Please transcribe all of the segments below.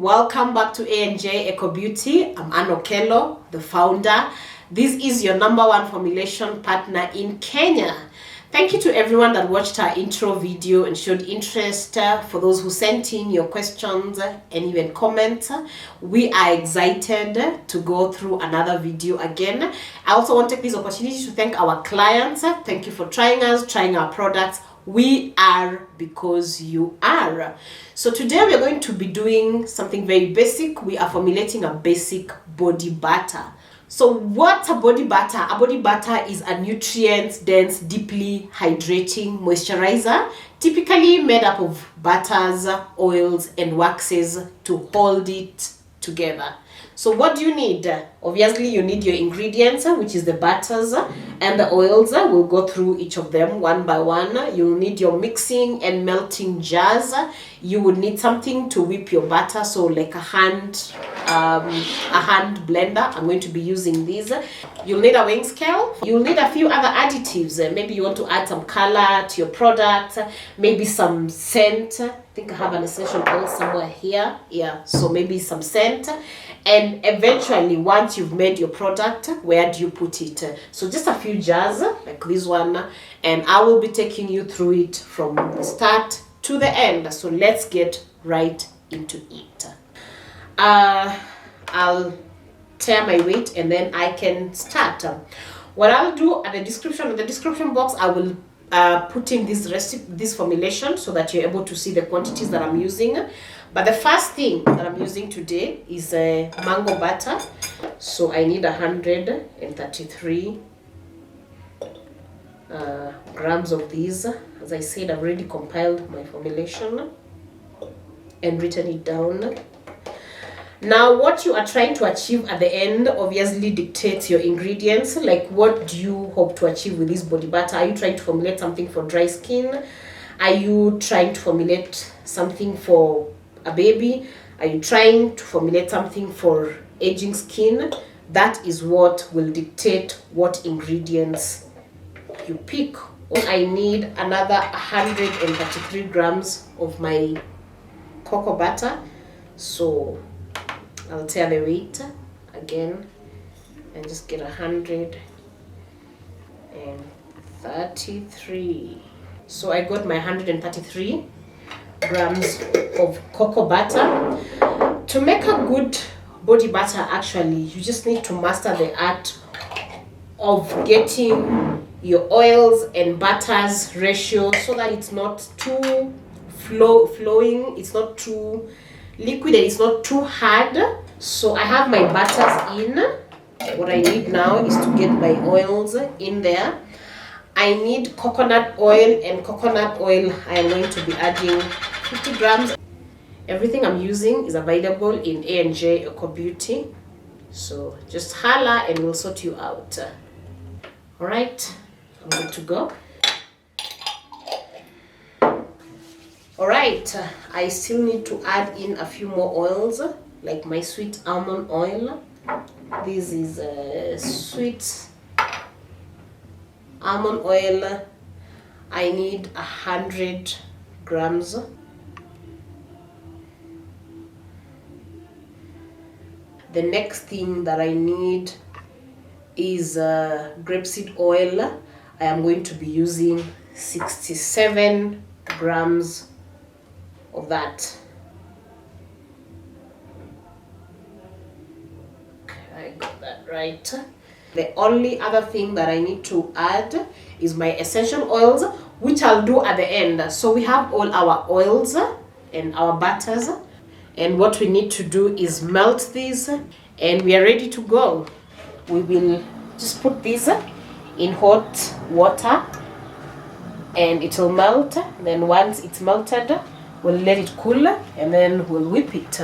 Welcome back to ajecobeauty. I'm Ann Okello, the founder. This is your #1 formulation partner in Kenya. Thank you to everyone that watched our intro video and showed interest. For those who sent in your questions and even comments, we are excited to go through another video again. I also want to take this opportunity to thank our clients. Thank you for trying us, trying our products. We are because you are. So today we are going to be doing something very basic. We are formulating a basic body butter. So what's a body butter? A body butter is a nutrient-dense, deeply hydrating moisturizer, typically made up of butters, oils, and waxes to hold it together. So what do you need? Obviously, you need your ingredients, which is the butters and the oils. We'll go through each of them one by one. You'll need your mixing and melting jars. You will need something to whip your butter, so like a hand blender. I'm going to be using these. You'll need a weighing scale. You'll need a few other additives. Maybe you want to add some color to your product, maybe some scent. I think I have an essential oil somewhere here. Yeah, so maybe some scent. And eventually, once you've made your product, where do you put it? So just a few jars like this one, and I will be taking you through it from the start to the end. So let's get right into it. I'll tear my weight and then I can start. What I'll do at the description box, I will put in this recipe, this formulation, so that you're able to see the quantities that I'm using. But the first thing that I'm using today is mango butter. So I need 133 grams of these. As I said, I've already compiled my formulation and written it down. Now, what you are trying to achieve at the end obviously dictates your ingredients. Like, what do you hope to achieve with this body butter? Are you trying to formulate something for dry skin? Are you trying to formulate something for a baby? Are you trying to formulate something for aging skin? That is what will dictate what ingredients you pick. I need another 133 grams of my cocoa butter. So I'll tear the weight again and just get 133. So I got my 133 grams of cocoa butter. To make a good body butter, actually, you just need to master the art of getting your oils and butters ratio so that it's not too flowing, it's not too liquid, and it's not too hard. So I have my butters in. What I need now is to get my oils in there. I need coconut oil, and coconut oil I am going to be adding 50 grams. Everything I'm using is available in ajecobeauty. So just holla and we'll sort you out. All right, I'm good to go. All right, I still need to add in a few more oils, like my sweet almond oil. This is sweet almond oil. I need 100 grams. The next thing that I need is grapeseed oil. I am going to be using 67 grams of that. Okay, I got that right. The only other thing that I need to add is my essential oils, which I'll do at the end. So we have all our oils and our butters, and what we need to do is melt these, and we are ready to go. We will just put these in hot water and it will melt. Then once it's melted, we'll let it cool and then we'll whip it.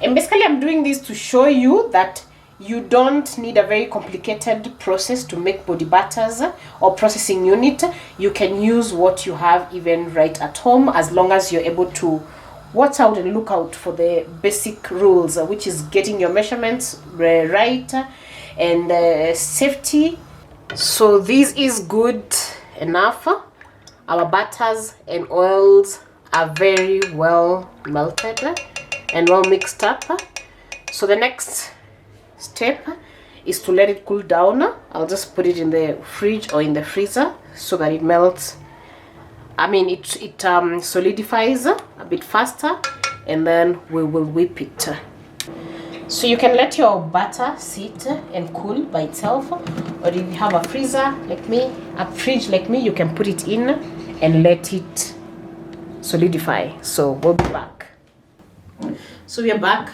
And basically I'm doing this to show you that you don't need a very complicated process to make body butters or processing unit. You can use what you have even right at home, as long as you're able to watch out and look out for the basic rules, which is getting your measurements right and safety. So this is good enough. Our butters and oils are very well melted. and well mixed up. So the next step is to let it cool down. I'll just put it in the fridge or in the freezer so that it melts. I mean, it solidifies a bit faster, and then we will whip it. So you can let your butter sit and cool by itself, or if you have a freezer like me, a fridge like me, you can put it in and let it solidify. So we'll be back. So we are back.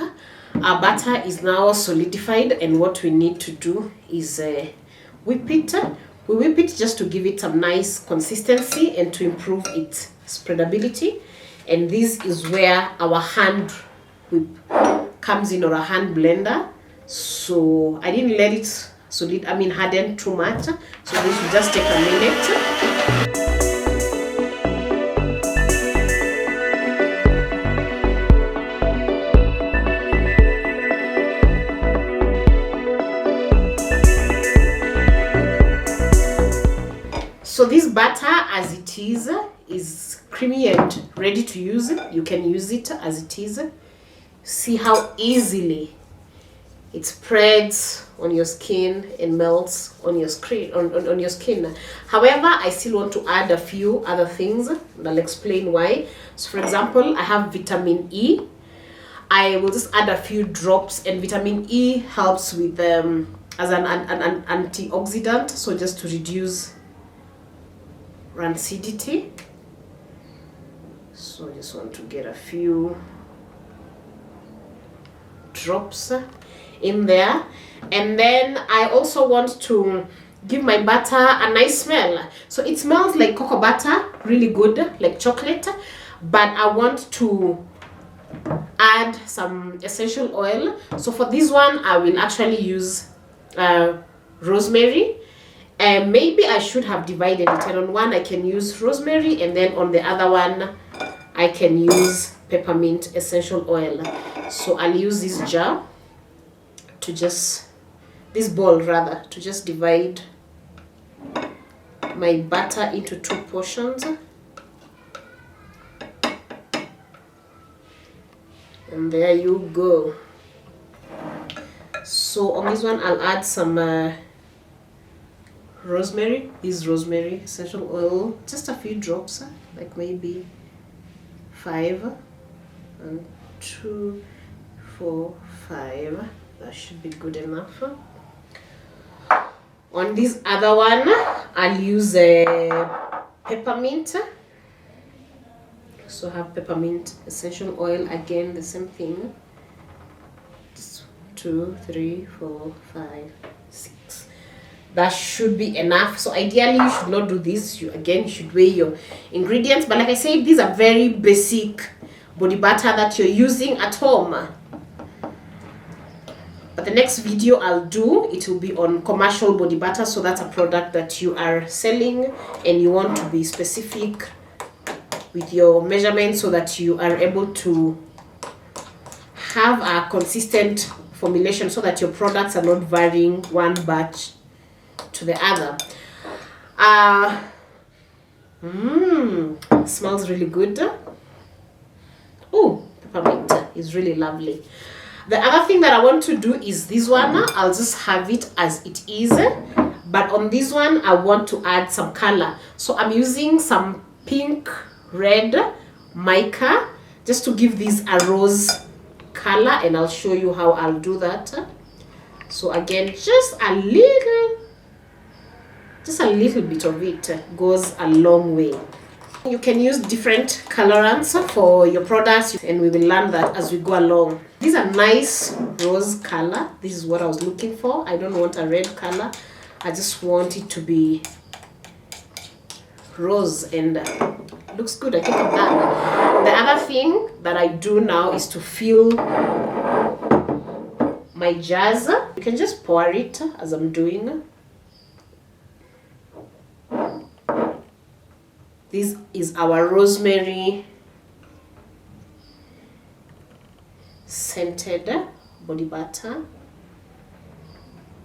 Our butter is now solidified, and what we need to do is whip it. We whip it just to give it some nice consistency and to improve its spreadability. And this is where our hand whip comes in, or a hand blender. So I didn't let it harden too much. So this will just take a minute. So this butter as it is creamy and ready to use. You can use it as it is. See how easily it spreads on your skin and melts on your skin. On your skin. However, I still want to add a few other things, and I'll explain why. So for example, I have vitamin E. I will just add a few drops, and vitamin E helps with as an antioxidant, so just to reduce rancidity. So I just want to get a few drops in there, and then I also want to give my butter a nice smell. So it smells like cocoa butter, really good, like chocolate, but I want to add some essential oil. So for this one, I will actually use rosemary. And maybe I should have divided it, and on one I can use rosemary, and then on the other one I can use peppermint essential oil. So I'll use this jar to this bowl rather, to just divide my butter into 2 portions. And there you go. So on this one I'll add some rosemary. This is rosemary essential oil, just a few drops, like maybe 5 and 2, 4, 5. That should be good enough. On this other one I'll use a peppermint. So I have peppermint essential oil, again the same thing. 2, 3, 4, 5, 6. That should be enough. So ideally you should not do this. You should weigh your ingredients, but like I said, these are very basic body butter that you're using at home. But the next video I'll do, it will be on commercial body butter. So that's a product that you are selling, and you want to be specific with your measurements so that you are able to have a consistent formulation, so that your products are not varying one batch to the other. Smells really good. Oh, peppermint is really lovely. The other thing that I want to do is this one. I'll just have it as it is, but on this one I want to add some color. So I'm using some pink red mica just to give this a rose color, and I'll show you how I'll do that. So again, just a little bit of it goes a long way. You can use different colorants for your products, and we will learn that as we go along. These are nice rose color. This is what I was looking for. I don't want a red color. I just want it to be rose, and looks good. I think I'm done. The other thing that I do now is to fill my jars. You can just pour it as I'm doing. This is our rosemary scented body butter.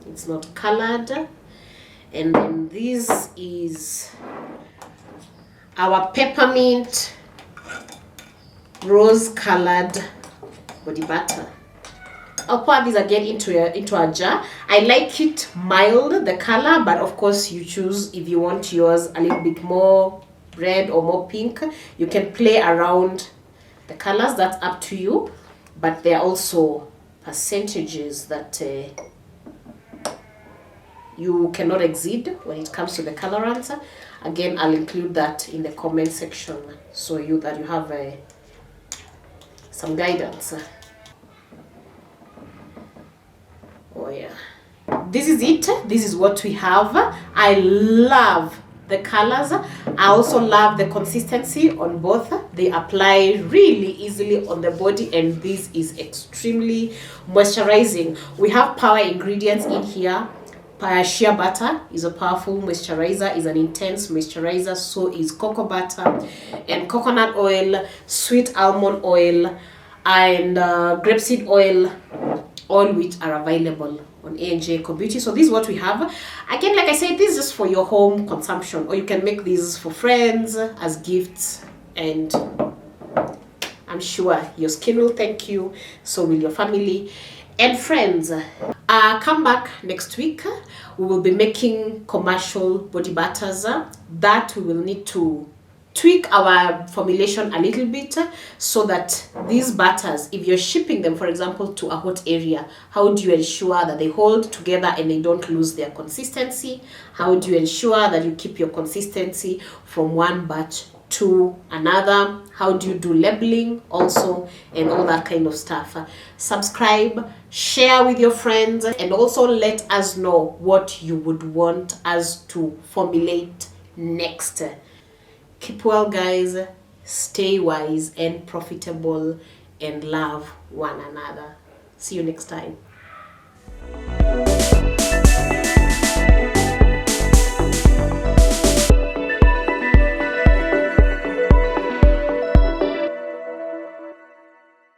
It's not colored. And then this is our peppermint rose colored body butter. I'll pour this again into a jar. I like it mild, the color, but of course you choose if you want yours a little bit more red or more pink. You can play around the colors, that's up to you, but there are also percentages that you cannot exceed when it comes to the colorants. Again, I'll include that in the comment section so that you have some guidance. Oh yeah, this is it. This is what we have. I love the colors. I also love the consistency on both. They apply really easily on the body, and this is extremely moisturizing. We have power ingredients in here. Shea butter is a powerful moisturizer, is an intense moisturizer. So is cocoa butter and coconut oil, sweet almond oil, and grapeseed oil, all which are available on ajecobeauty. So this is what we have. Again, like I said, this is just for your home consumption, or you can make these for friends as gifts, and I'm sure your skin will thank you. So will your family and friends. Come back next week. We will be making commercial body butters that we will need to tweak our formulation a little bit, so that these butters, if you're shipping them, for example, to a hot area, how do you ensure that they hold together and they don't lose their consistency? How do you ensure that you keep your consistency from one batch to another? How do you do labeling also, and all that kind of stuff? Subscribe, share with your friends, and also let us know what you would want us to formulate next. Keep well, guys. Stay wise and profitable, and love one another. See you next time.